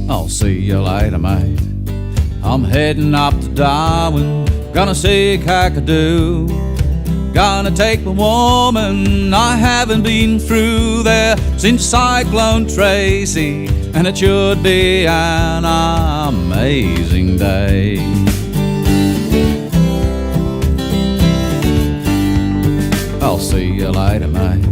I'll see you later, mate. I'm heading up to Darwin, gonna see Kakadu. Gonna take the woman, I haven't been through there since Cyclone Tracy, and it should be an amazing day. I'll see you later, mate.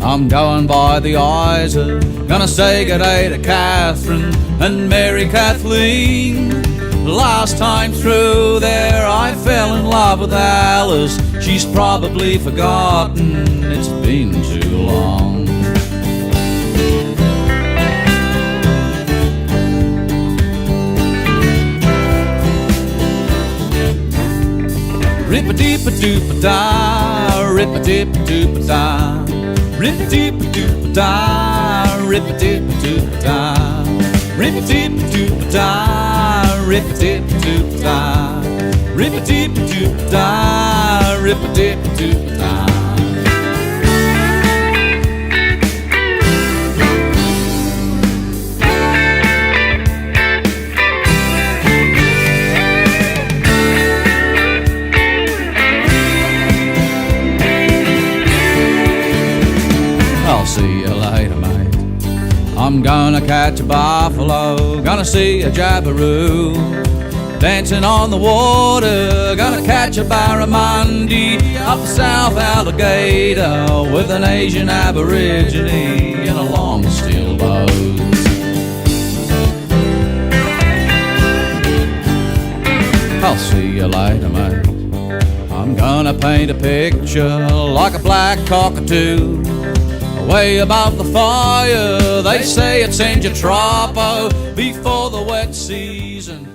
I'm going by the Isa, gonna say good day to Catherine and Mary Kathleen. Last time through there I fell in love with Alice. She's probably forgotten, it's been too long. Rip-a-dip-a-doop-a-da, rip-a-dip-a-doop-a-da, rip-a-dip-a-doop-a-da, rip-a-dip-a-doop-a-da, rip-a-dip-a-doop-a-da, rip-a-dip-a-doop-a-da, rip-a-dip-a-doop-a-da, rip-a-dip-a-doop-a-da. I'll see you later, mate. I'm gonna catch a buffalo, gonna see a jabiru, dancing on the water, gonna catch a barramundi up the South Alligator with an Asian aborigine in a long steel boat. I'll see you later, mate. I'm gonna paint a picture like a black cockatoo way above the fire. They say it's in your tropo before the wet season.